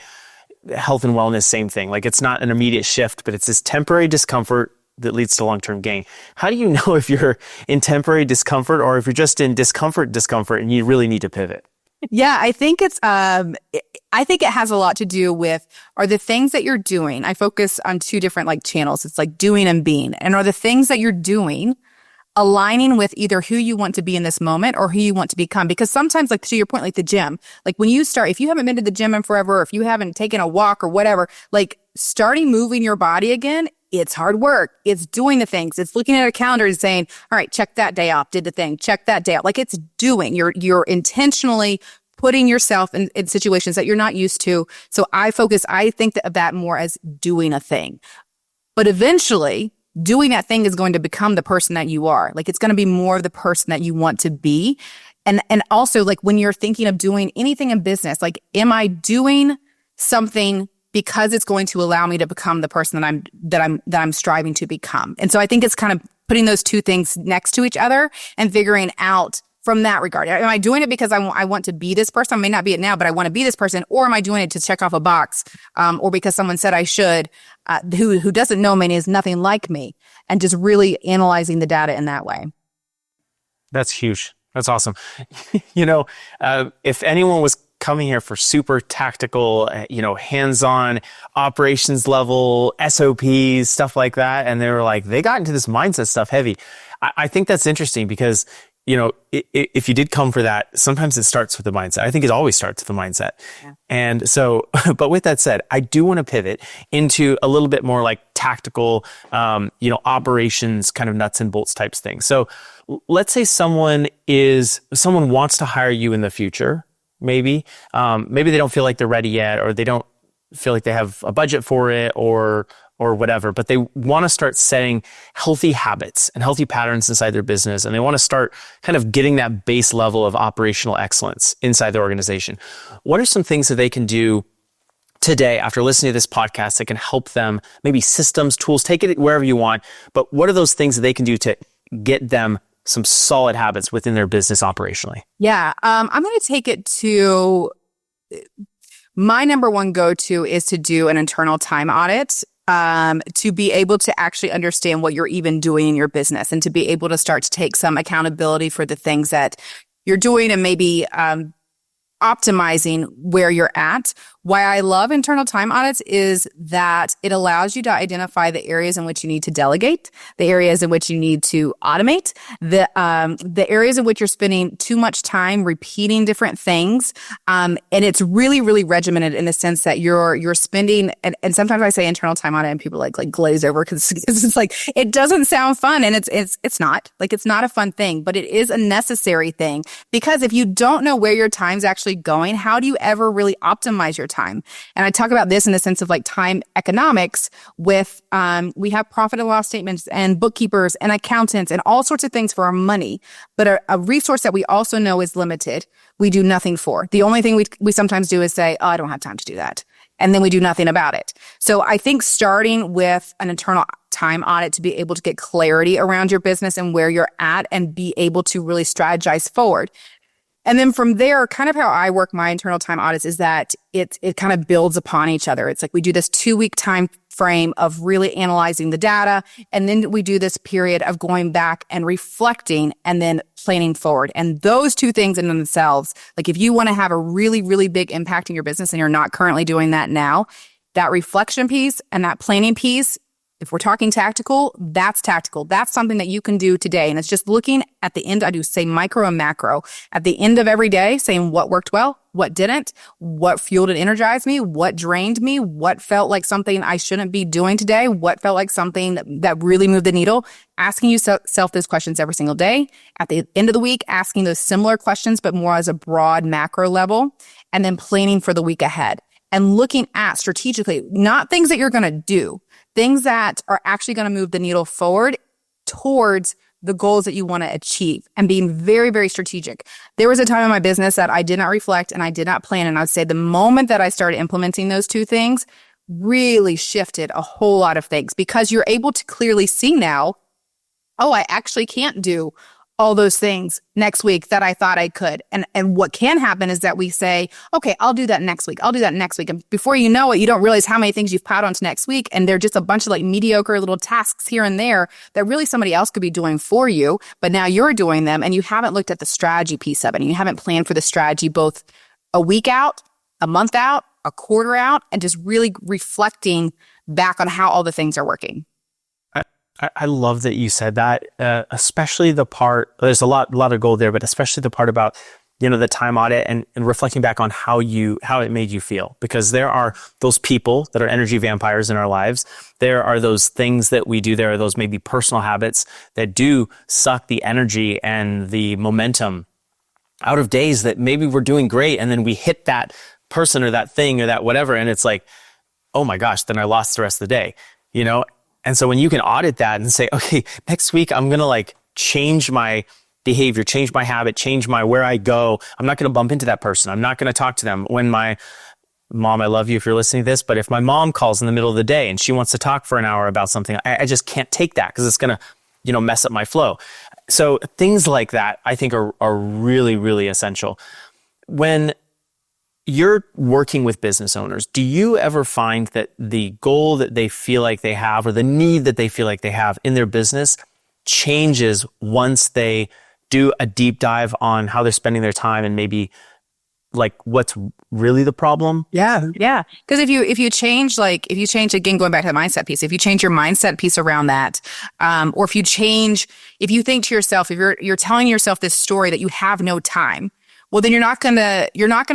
Health and wellness, same thing. It's not an immediate shift, but it's this temporary discomfort that leads to long-term gain. How do you know if you're in temporary discomfort or if you're just in discomfort and you really need to pivot? Yeah, I think I think it has a lot to do with, are the things that you're doing, I focus on two different channels. It's doing and being. And are the things that you're doing aligning with either who you want to be in this moment or who you want to become? Because sometimes, to your point, the gym, when you start, if you haven't been to the gym in forever, or if you haven't taken a walk or whatever, starting moving your body again, it's hard work. It's doing the things. It's looking at a calendar and saying, all right, check that day off, did the thing, check that day off. It's doing. You're intentionally putting yourself in situations that you're not used to. So I think of that more as doing a thing. But eventually, doing that thing is going to become the person that you are. It's going to be more of the person that you want to be. And also, when you're thinking of doing anything in business, am I doing something because it's going to allow me to become the person that I'm striving to become? And so I think it's kind of putting those two things next to each other and figuring out from that regard. Am I doing it because I want to be this person? I may not be it now, but I want to be this person. Or am I doing it to check off a box? Or because someone said I should, who doesn't know me and is nothing like me? And just really analyzing the data in that way. That's huge. That's awesome. If anyone was coming here for super tactical, hands-on operations level, SOPs, stuff like that, and they got into this mindset stuff heavy. I think that's interesting because if you did come for that, sometimes it starts with the mindset. I think it always starts with the mindset. Yeah. And so, but with that said, I do want to pivot into a little bit more tactical, operations, kind of nuts and bolts types things. So let's say someone wants to hire you in the future. Maybe they don't feel like they're ready yet, or they don't feel like they have a budget for it, or whatever, but they want to start setting healthy habits and healthy patterns inside their business. And they want to start kind of getting that base level of operational excellence inside their organization. What are some things that they can do today after listening to this podcast that can help them, maybe systems, tools, take it wherever you want, but what are those things that they can do to get them some solid habits within their business operationally? Yeah, I'm going to take it to my number one go-to is to do an internal time audit. To be able to actually understand what you're even doing in your business and to be able to start to take some accountability for the things that you're doing and maybe optimizing where you're at. Why I love internal time audits is that it allows you to identify the areas in which you need to delegate, the areas in which you need to automate, the areas in which you're spending too much time repeating different things. And it's really, really regimented in the sense that you're spending, and sometimes I say internal time audit and people like glaze over because it's it doesn't sound fun, and it's not. It's not a fun thing, but it is a necessary thing, because if you don't know where your time's actually going, how do you ever really optimize your time? And I talk about this in the sense of time economics with, we have profit and loss statements and bookkeepers and accountants and all sorts of things for our money. But a resource that we also know is limited, we do nothing for. The only thing we sometimes do is say, oh, I don't have time to do that. And then we do nothing about it. So I think starting with an internal time audit to be able to get clarity around your business and where you're at and be able to really strategize forward. And then from there, kind of how I work my internal time audits is that it kind of builds upon each other. It's we do this 2-week time frame of really analyzing the data. And then we do this period of going back and reflecting and then planning forward. And those two things in themselves, like if you want to have a really, really big impact in your business and you're not currently doing that now, that reflection piece and that planning piece, if we're talking tactical, that's tactical. That's something that you can do today. And it's just looking at the end. I do say micro and macro at the end of every day, saying what worked well, what didn't, what fueled and energized me, what drained me, what felt like something I shouldn't be doing today, what felt like something that really moved the needle. Asking yourself those questions every single day. At the end of the week, asking those similar questions, but more as a broad macro level, and then planning for the week ahead. And looking at strategically, not things that you're going to do, things that are actually going to move the needle forward towards the goals that you want to achieve, and being very, very strategic. There was a time in my business that I did not reflect and I did not plan. And I would say the moment that I started implementing those two things really shifted a whole lot of things, because you're able to clearly see now, oh, I actually can't do all those things next week that I thought I could. And what can happen is that we say, okay, I'll do that next week. I'll do that next week. And before you know it, you don't realize how many things you've piled onto next week. And they're just a bunch of like mediocre little tasks here and there that really somebody else could be doing for you. But now you're doing them and you haven't looked at the strategy piece of it. And you haven't planned for the strategy both a week out, a month out, a quarter out, and just really reflecting back on how all the things are working. I love that you said that, especially the part, there's a lot of gold there, but especially the part about, the time audit and reflecting back on how it made you feel. Because there are those people that are energy vampires in our lives. There are those things that we do. There are those maybe personal habits that do suck the energy and the momentum out of days that maybe we're doing great. And then we hit that person or that thing or that whatever. And it's like, oh my gosh, then I lost the rest of the day, And so when you can audit that and say, okay, next week I'm going to change my behavior, change my habit, change where I go. I'm not going to bump into that person. I'm not going to talk to them. When my mom, I love you if you're listening to this, but if my mom calls in the middle of the day and she wants to talk for an hour about something, I just can't take that because it's going to, mess up my flow. So things like that I think are really, really essential. When you're working with business owners, do you ever find that the goal that they feel like they have or the need that they feel like they have in their business changes once they do a deep dive on how they're spending their time and maybe what's really the problem? Yeah. Because if you change, again, going back to the mindset piece, if you change your mindset piece around that, or if you think to yourself, if you're telling yourself this story that you have no time, well, then you're not gonna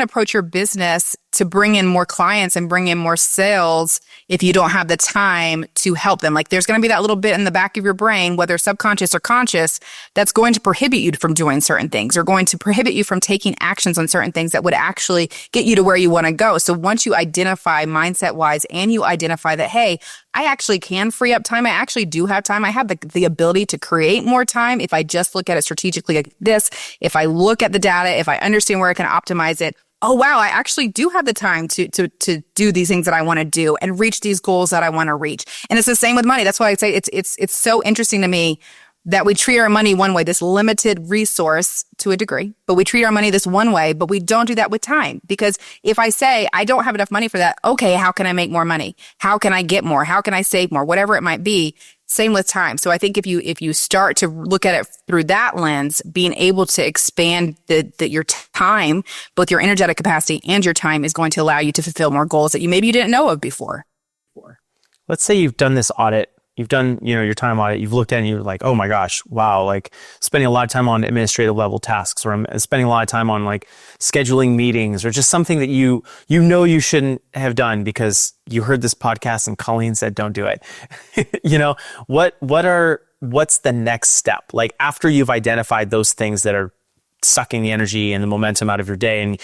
approach your business to bring in more clients and bring in more sales if you don't have the time to help them. There's going to be that little bit in the back of your brain, whether subconscious or conscious, that's going to prohibit you from doing certain things or going to prohibit you from taking actions on certain things that would actually get you to where you want to go. So once you identify mindset-wise and you identify that, hey, I actually can free up time. I actually do have time. I have the ability to create more time if I just look at it strategically like this. If I look at the data, if I understand where I can optimize it, oh, wow, I actually do have the time to do these things that I want to do and reach these goals that I want to reach. And it's the same with money. That's why I say it's so interesting to me that we treat our money one way, this limited resource to a degree, but we treat our money this one way, but we don't do that with time. Because if I say, I don't have enough money for that, okay, how can I make more money? How can I get more? How can I save more? Whatever it might be, same with time. So I think if you start to look at it through that lens, being able to expand your time, both your energetic capacity and your time, is going to allow you to fulfill more goals that you didn't know of before. Let's say you've done this audit. You've done, your time audit. You've looked at it and you're like, oh my gosh, wow. Spending a lot of time on administrative level tasks, or I'm spending a lot of time on scheduling meetings, or just something that you shouldn't have done because you heard this podcast and Colleen said, don't do it. What's the next step? After you've identified those things that are sucking the energy and the momentum out of your day and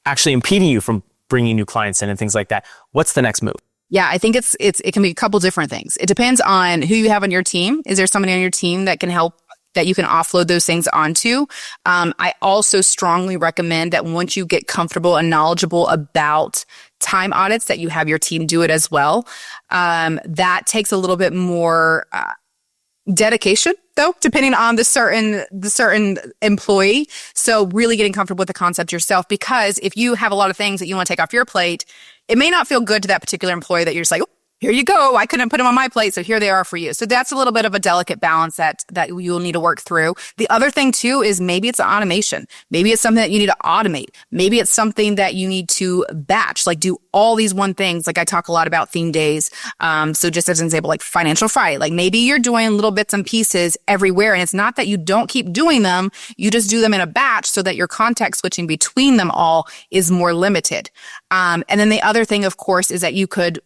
actually impeding you from bringing new clients in and things like that, what's the next move? Yeah, I think it can be a couple different things. It depends on who you have on your team. Is there somebody on your team that can help, that you can offload those things onto? I also strongly recommend that once you get comfortable and knowledgeable about time audits, that you have your team do it as well. That takes a little bit more dedication, though, depending on the certain employee. So really getting comfortable with the concept yourself, because if you have a lot of things that you want to take off your plate, it may not feel good to that particular employee that you're just like, here you go. I couldn't put them on my plate, so here they are for you. So that's a little bit of a delicate balance that you'll need to work through. The other thing too is maybe it's automation. Maybe it's something that you need to automate. Maybe it's something that you need to batch, like do all these one things. Like I talk a lot about theme days. So just as an example, like Financial Friday, like maybe you're doing little bits and pieces everywhere. And it's not that you don't keep doing them. You just do them in a batch so that your context switching between them all is more limited. And then the other thing, of course, is that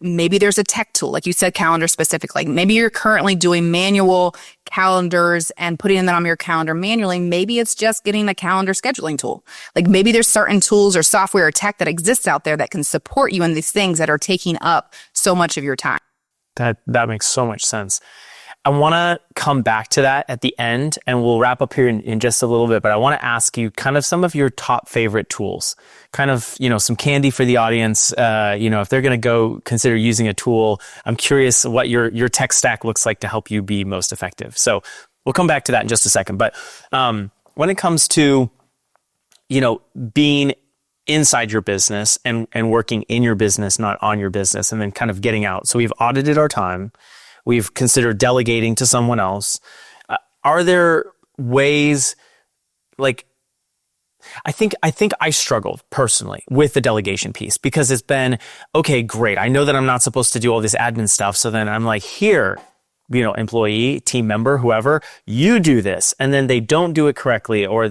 maybe there's a tech tool, like you said, calendar specific. Like maybe you're currently doing manual calendars and putting them on your calendar manually. Maybe it's just getting a calendar scheduling tool. Like maybe there's certain tools or software or tech that exists out there that can support you in these things that are taking up so much of your time. That makes so much sense. I want to come back to that at the end, and we'll wrap up here in just a little bit, but I want to ask you kind of some of your top favorite tools, kind of, some candy for the audience. If they're going to go consider using a tool, I'm curious what your tech stack looks like to help you be most effective. So we'll come back to that in just a second. But when it comes to, being inside your business and working in your business, not on your business, and then kind of getting out. So we've audited our time. We've considered delegating to someone else. Are there ways, like, I think I struggled personally with the delegation piece because it's been, okay, great. I know that I'm not supposed to do all this admin stuff. So then I'm like, here, employee, team member, whoever, you do this. And then they don't do it correctly, or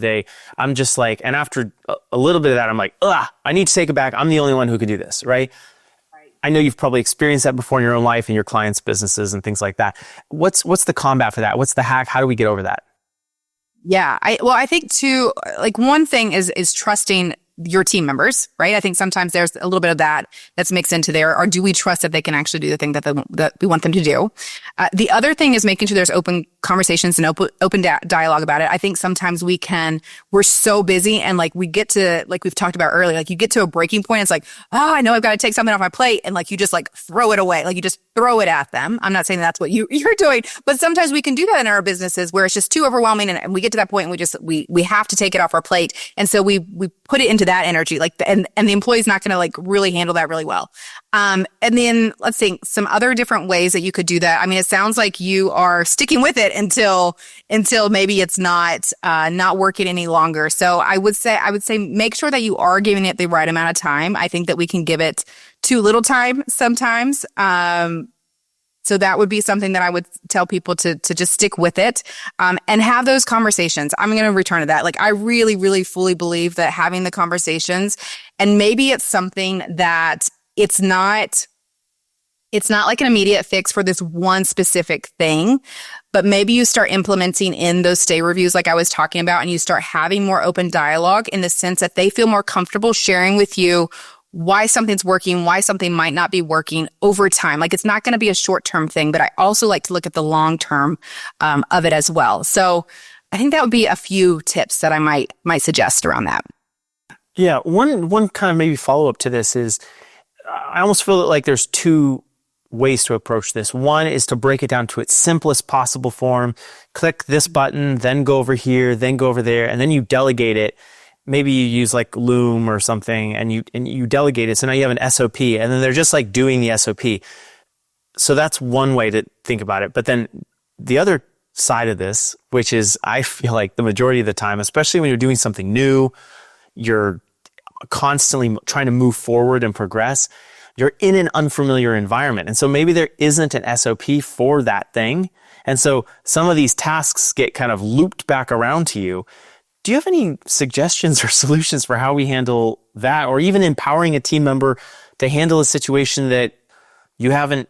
I'm just like, and after a little bit of that, I'm like, I need to take it back. I'm the only one who can do this, right? I know you've probably experienced that before in your own life and your clients' businesses and things like that. What's the combat for that? What's the hack? How do we get over that? Yeah. I think too, like one thing is trusting your team members, right? I think sometimes there's a little bit of that's mixed into there. Or do we trust that they can actually do the thing that we want them to do? The other thing is making sure there's open conversations and open dialogue about it. I think sometimes we're so busy and like we get to, like we've talked about earlier, like you get to a breaking point. It's like, I know I've got to take something off my plate. And like, you just like throw it away. Like you just throw it at them. I'm not saying that's what you're doing, but sometimes we can do that in our businesses where it's just too overwhelming. And we get to that point and we have to take it off our plate. And so we put it into that energy, like, and the employee's not going to like really handle that really well. And then let's see some other different ways that you could do that. I mean, it sounds like you are sticking with it until maybe it's not working any longer. So I would say make sure that you are giving it the right amount of time. I think that we can give it too little time sometimes. So that would be something that I would tell people to just stick with it, and have those conversations. I'm going to return to that. Like, I really, really fully believe that having the conversations, and maybe it's something that it's not like an immediate fix for this one specific thing, but maybe you start implementing in those stay reviews like I was talking about, and you start having more open dialogue in the sense that they feel more comfortable sharing with you why something's working, why something might not be working over time. Like, it's not going to be a short-term thing, but I also like to look at the long-term of it as well. So I think that would be a few tips that I might suggest around that. Yeah. One kind of maybe follow-up to this is I almost feel like there's two ways to approach this. One is to break it down to its simplest possible form. Click this button, then go over here, then go over there, and then you delegate it. Maybe you use like Loom or something and you delegate it. So now you have an SOP, and then they're just like doing the SOP. So that's one way to think about it. But then the other side of this, which is I feel like the majority of the time, especially when you're doing something new, you're constantly trying to move forward and progress, you're in an unfamiliar environment. And so maybe there isn't an SOP for that thing. And so some of these tasks get kind of looped back around to you. Do you have any suggestions or solutions for how we handle that, or even empowering a team member to handle a situation that you haven't,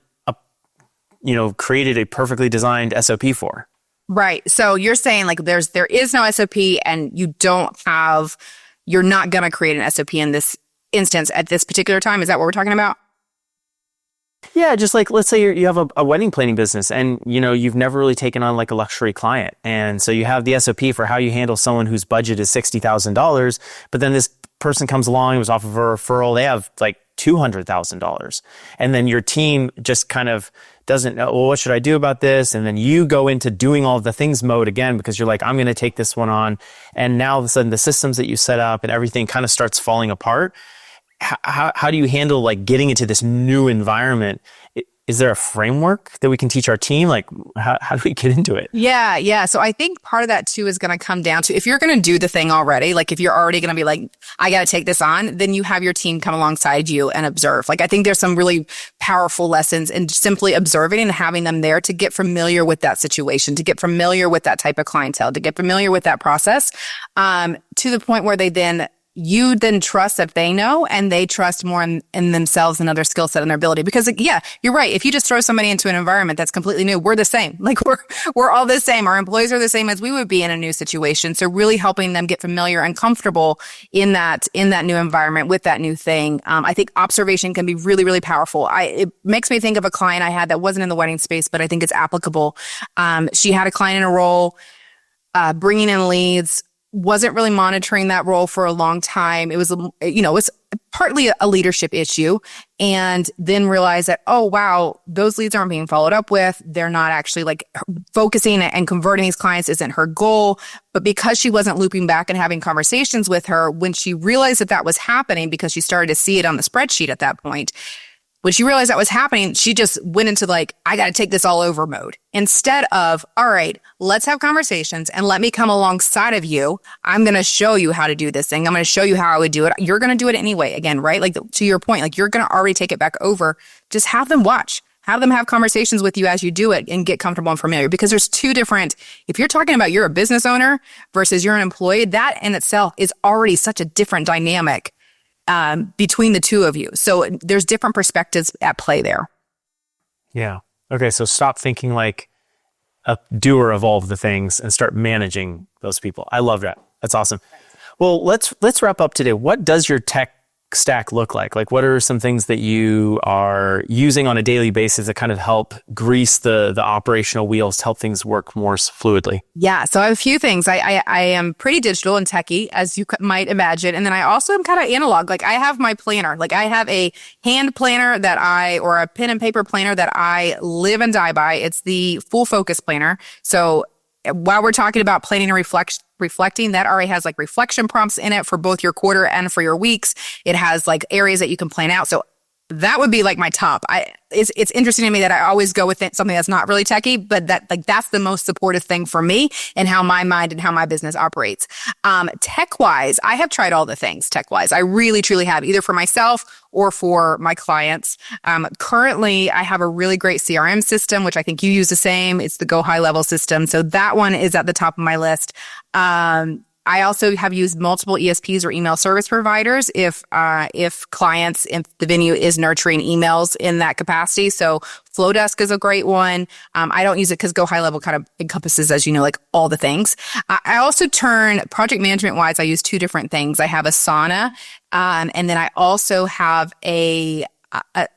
created a perfectly designed SOP for? Right. So you're saying like there is no SOP, and you're not going to create an SOP in this instance at this particular time. Is that what we're talking about? Yeah, just like, let's say you have a wedding planning business and, you've never really taken on like a luxury client. And so you have the SOP for how you handle someone whose budget is $60,000, but then this person comes along, was off of a referral, they have like $200,000. And then your team just kind of doesn't know, well, what should I do about this? And then you go into doing all of the things mode again, because you're like, I'm going to take this one on. And now all of a sudden the systems that you set up and everything kind of starts falling apart. How do you handle like getting into this new environment is there a framework that we can teach our team? Like, how do we get into it? Yeah. So I think part of that too is going to come down to if you're going to do the thing already, like if you're already going to be like, I got to take this on, then you have your team come alongside you and observe. Like, I think there's some really powerful lessons in simply observing and having them there to get familiar with that situation, to get familiar with that type of clientele, to get familiar with that process, to the point where you then trust that they know and they trust more in themselves and their skill set and their ability. Because yeah, you're right. If you just throw somebody into an environment that's completely new, we're the same. Like we're all the same. Our employees are the same as we would be in a new situation. So really helping them get familiar and comfortable in that new environment with that new thing. I think observation can be really, really powerful. It makes me think of a client I had that wasn't in the wedding space, but I think it's applicable. She had a client in a role, bringing in leads, wasn't really monitoring that role for a long time. It was, it's partly a leadership issue, and then realized that, oh, wow, those leads aren't being followed up with. They're not actually like focusing and converting these clients isn't her goal. But because she wasn't looping back and having conversations with her, when she realized that was happening, because she started to see it on the spreadsheet at that point, when she realized that was happening, she just went into like, I got to take this all over mode. Instead of, all right, let's have conversations and let me come alongside of you. I'm going to show you how to do this thing. I'm going to show you how I would do it. You're going to do it anyway. Again, right? Like to your point, like you're going to already take it back over. Just have them watch. Have them have conversations with you as you do it and get comfortable and familiar, because there's two different, if you're talking about you're a business owner versus you're an employee, that in itself is already such a different dynamic between the two of you. So there's different perspectives at play there. Yeah. Okay. So stop thinking like a doer of all of the things and start managing those people. I love that. That's awesome. Well, let's wrap up today. What does your tech stack look like? Like, what are some things that you are using on a daily basis that kind of help grease the operational wheels to help things work more fluidly? Yeah. So I have a few things. I am pretty digital and techie, as you might imagine. And then I also am kind of analog. Like I have my planner. Like I have a hand planner or a pen and paper planner that I live and die by. It's the full focus planner. So while we're talking about planning and reflecting, that already has like reflection prompts in it for both your quarter and for your weeks. It has like areas that you can plan out. So that would be like my top. It's interesting to me that I always go with something that's not really techie, but that's the most supportive thing for me and how my mind and how my business operates. Tech-wise, I have tried all the things tech-wise. I really, truly have, either for myself or for my clients. Currently, I have a really great CRM system, which I think you use the same. It's the Go High Level system. So that one is at the top of my list. I also have used multiple ESPs or email service providers if the venue is nurturing emails in that capacity. So Flowdesk is a great one. I don't use it because Go High Level kind of encompasses, as you know, like all the things. I also turn project management wise. I use two different things. I have Asana, and then I also have a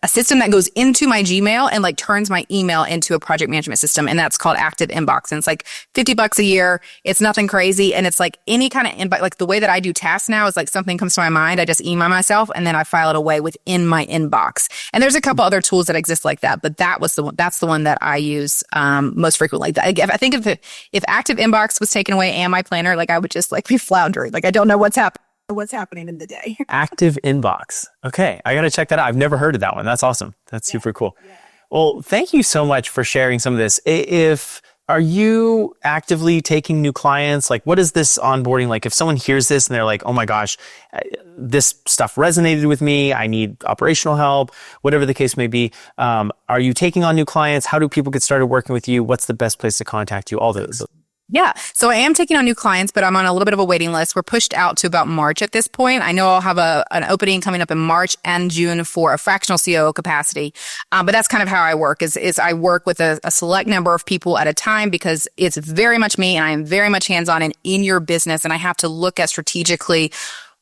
system that goes into my Gmail and like turns my email into a project management system. And that's called Active Inbox. And it's like $50 a year. It's nothing crazy. And it's like any kind of inbox, like the way that I do tasks now is like something comes to my mind. I just email myself and then I file it away within my inbox. And there's a couple other tools that exist like that, but that's the one that I use, most frequently. I think if Active Inbox was taken away and my planner, like I would just like be floundering. Like I don't know what's happening in the day. Active Inbox. Okay. I got to check that out. I've never heard of that one. That's awesome. That's super cool. Yeah. Well, thank you so much for sharing some of this. Are you actively taking new clients? Like, what is this onboarding like? If someone hears this and they're like, oh my gosh, this stuff resonated with me. I need operational help, whatever the case may be. Are you taking on new clients? How do people get started working with you? What's the best place to contact you? All those. Yeah. So I am taking on new clients, but I'm on a little bit of a waiting list. We're pushed out to about March at this point. I know I'll have an opening coming up in March and June for a fractional COO capacity. But that's kind of how I work is I work with a select number of people at a time because it's very much me and I am very much hands-on and in your business. And I have to look at strategically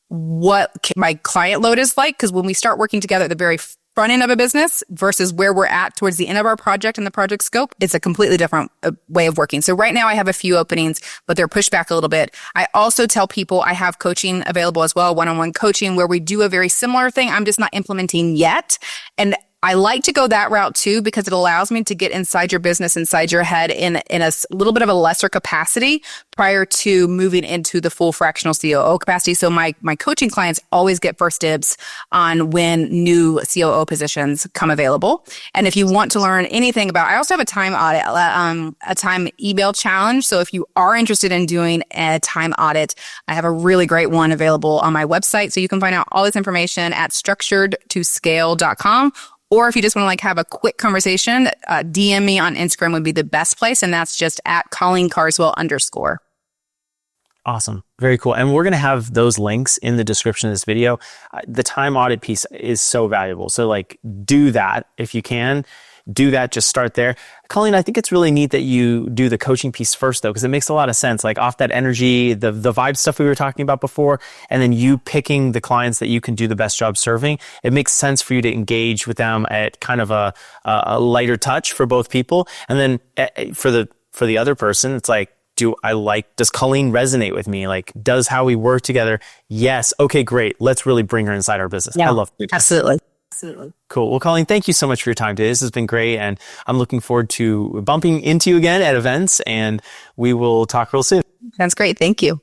what my client load is like. Because when we start working together at the very front end of a business versus where we're at towards the end of our project and the project scope, it's a completely different way of working. So right now I have a few openings, but they're pushed back a little bit. I also tell people I have coaching available as well, one-on-one coaching where we do a very similar thing. I'm just not implementing yet. And I like to go that route too, because it allows me to get inside your business, inside your head in a little bit of a lesser capacity prior to moving into the full fractional COO capacity. So my coaching clients always get first dibs on when new COO positions come available. And if you want to learn anything about, I also have a time audit, a time email challenge. So if you are interested in doing a time audit, I have a really great one available on my website. So you can find out all this information at structuredtoscale.com. Or if you just want to like have a quick conversation, DM me on Instagram would be the best place. And that's just at Colleen Carswell _. Awesome. Very cool. And we're going to have those links in the description of this video. The time audit piece is so valuable. So like do that if you can. Do that. Just start there. Colleen, I think it's really neat that you do the coaching piece first though, because it makes a lot of sense. Like off that energy, the vibe stuff we were talking about before, and then you picking the clients that you can do the best job serving. It makes sense for you to engage with them at kind of a lighter touch for both people. And then for the other person, it's like, does Colleen resonate with me? Like, does how we work together? Yes. Okay, great. Let's really bring her inside our business. Yeah, I love it. absolutely. Absolutely. Cool. Well, Colleen, thank you so much for your time today. This has been great. And I'm looking forward to bumping into you again at events, and we will talk real soon. Sounds great. Thank you.